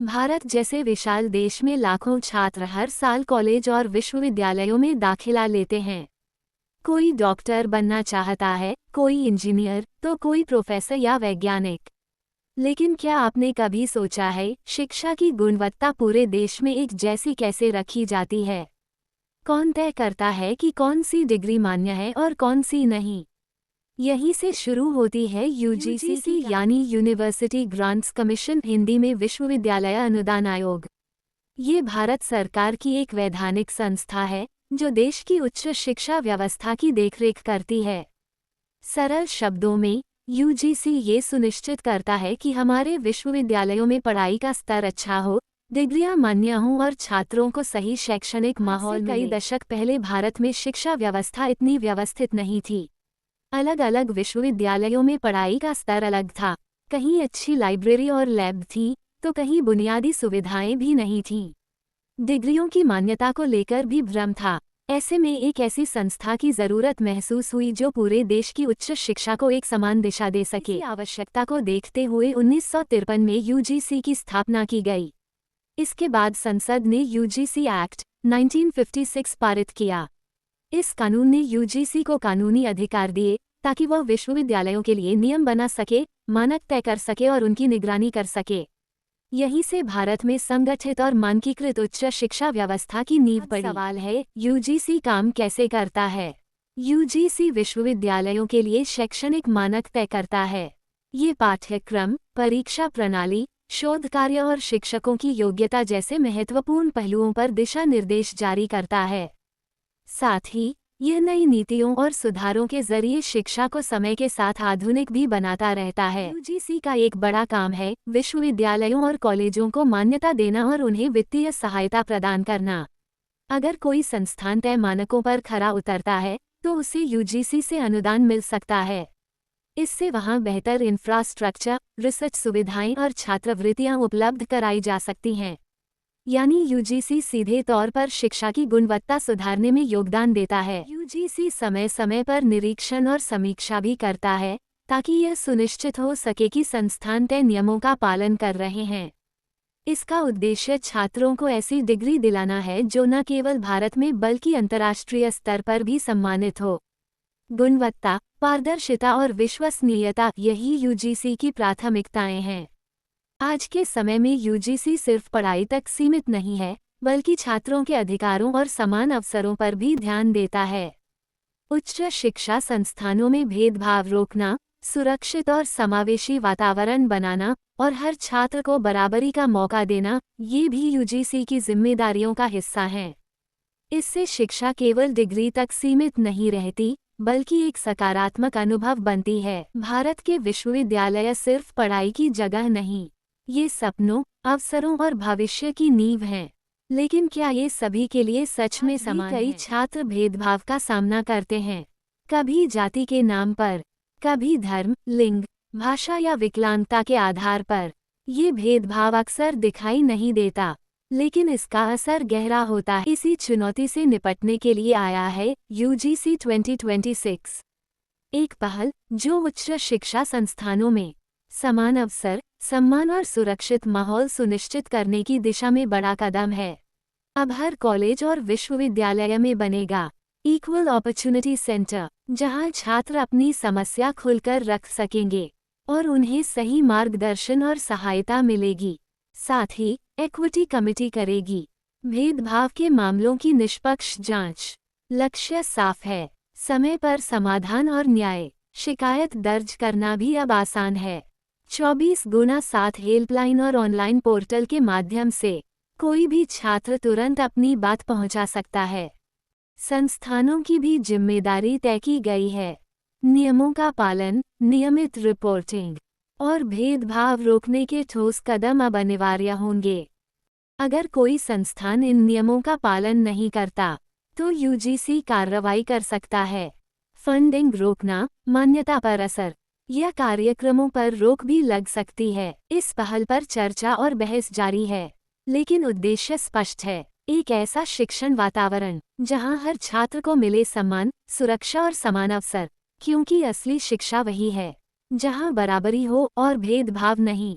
भारत जैसे विशाल देश में लाखों छात्र हर साल कॉलेज और विश्वविद्यालयों में दाखिला लेते हैं। कोई डॉक्टर बनना चाहता है, कोई इंजीनियर, तो कोई प्रोफेसर या वैज्ञानिक। लेकिन क्या आपने कभी सोचा है, शिक्षा की गुणवत्ता पूरे देश में एक जैसी कैसे रखी जाती है? कौन तय करता है कि कौन सी डिग्री मान्य है और कौन सी नहीं? यहीं से शुरू होती है यूजीसी यानी यूनिवर्सिटी ग्रांट्स कमीशन, हिंदी में विश्वविद्यालय अनुदान आयोग। ये भारत सरकार की एक वैधानिक संस्था है जो देश की उच्च शिक्षा व्यवस्था की देखरेख करती है। सरल शब्दों में, यूजीसी ये सुनिश्चित करता है कि हमारे विश्वविद्यालयों में पढ़ाई का स्तर अच्छा हो, डिग्रियां मान्य हों और छात्रों को सही शैक्षणिक माहौल मिले। कई दशक पहले भारत में शिक्षा व्यवस्था इतनी व्यवस्थित नहीं थी। अलग अलग विश्वविद्यालयों में पढ़ाई का स्तर अलग था। कहीं अच्छी लाइब्रेरी और लैब थी, तो कहीं बुनियादी सुविधाएं भी नहीं थीं। डिग्रियों की मान्यता को लेकर भी भ्रम था। ऐसे में एक ऐसी संस्था की जरूरत महसूस हुई जो पूरे देश की उच्च शिक्षा को एक समान दिशा दे सके। इसी आवश्यकता को देखते हुए 1953 में यूजीसी की स्थापना की गई। इसके बाद संसद ने यूजीसी एक्ट 1956 पारित किया। इस कानून ने यूजीसी को कानूनी अधिकार दिए ताकि वह विश्वविद्यालयों के लिए नियम बना सके, मानक तय कर सके और उनकी निगरानी कर सके। यहीं से भारत में संगठित और मानकीकृत उच्च शिक्षा व्यवस्था की नींव पड़ी। सवाल है, यूजीसी काम कैसे करता है? यूजीसी विश्वविद्यालयों के लिए शैक्षणिक मानक तय करता है। ये पाठ्यक्रम, परीक्षा प्रणाली, शोध कार्य और शिक्षकों की योग्यता जैसे महत्वपूर्ण पहलुओं पर दिशा निर्देश जारी करता है। साथ ही यह नई नीतियों और सुधारों के जरिए शिक्षा को समय के साथ आधुनिक भी बनाता रहता है। यूजीसी का एक बड़ा काम है विश्वविद्यालयों और कॉलेजों को मान्यता देना और उन्हें वित्तीय सहायता प्रदान करना। अगर कोई संस्थान तय मानकों पर खरा उतरता है तो उसे यूजीसी से अनुदान मिल सकता है। इससे वहां बेहतर इंफ्रास्ट्रक्चर, रिसर्च सुविधाएं और छात्रवृत्तियां उपलब्ध कराई जा सकती हैं। यानी यूजीसी सीधे तौर पर शिक्षा की गुणवत्ता सुधारने में योगदान देता है। यूजीसी समय समय पर निरीक्षण और समीक्षा भी करता है ताकि यह सुनिश्चित हो सके कि संस्थान तय नियमों का पालन कर रहे हैं। इसका उद्देश्य छात्रों को ऐसी डिग्री दिलाना है जो न केवल भारत में बल्कि अंतर्राष्ट्रीय स्तर पर भी सम्मानित हो। गुणवत्ता, पारदर्शिता और विश्वसनीयता, यही यूजीसी की प्राथमिकताएं हैं। आज के समय में यूजीसी सिर्फ पढ़ाई तक सीमित नहीं है, बल्कि छात्रों के अधिकारों और समान अवसरों पर भी ध्यान देता है। उच्च शिक्षा संस्थानों में भेदभाव रोकना, सुरक्षित और समावेशी वातावरण बनाना और हर छात्र को बराबरी का मौका देना, ये भी यूजीसी की जिम्मेदारियों का हिस्सा हैं। इससे शिक्षा केवल डिग्री तक सीमित नहीं रहती, बल्कि एक सकारात्मक अनुभव बनती है। भारत के विश्वविद्यालय सिर्फ पढ़ाई की जगह नहीं, ये सपनों, अवसरों और भविष्य की नींव हैं। लेकिन क्या ये सभी के लिए सच में समान है? कई छात्र भेदभाव का सामना करते हैं, कभी जाति के नाम पर, कभी धर्म, लिंग, भाषा या विकलांगता के आधार पर। ये भेदभाव अक्सर दिखाई नहीं देता, लेकिन इसका असर गहरा होता है। इसी चुनौती से निपटने के लिए आया है यूजीसी 2026, एक पहल जो उच्च शिक्षा संस्थानों में समान अवसर, सम्मान और सुरक्षित माहौल सुनिश्चित करने की दिशा में बड़ा कदम है। अब हर कॉलेज और विश्वविद्यालय में बनेगा इक्वल अपॉर्चुनिटी सेंटर, जहां छात्र अपनी समस्या खुलकर रख सकेंगे और उन्हें सही मार्गदर्शन और सहायता मिलेगी। साथ ही इक्विटी कमेटी करेगी भेदभाव के मामलों की निष्पक्ष जांच। लक्ष्य साफ है, समय पर समाधान और न्याय। शिकायत दर्ज करना भी अब आसान है। 24x7 हेल्पलाइन और ऑनलाइन पोर्टल के माध्यम से कोई भी छात्र तुरंत अपनी बात पहुंचा सकता है। संस्थानों की भी जिम्मेदारी तय की गई है। नियमों का पालन, नियमित रिपोर्टिंग और भेदभाव रोकने के ठोस कदम अब अनिवार्य होंगे। अगर कोई संस्थान इन नियमों का पालन नहीं करता, तो यूजीसी कार्रवाई कर सकता है। फंडिंग रोकना, मान्यता पर असर या कार्यक्रमों पर रोक भी लग सकती है। इस पहल पर चर्चा और बहस जारी है, लेकिन उद्देश्य स्पष्ट है, एक ऐसा शिक्षण वातावरण जहां हर छात्र को मिले सम्मान, सुरक्षा और समान अवसर, क्योंकि असली शिक्षा वही है जहां बराबरी हो और भेदभाव नहीं।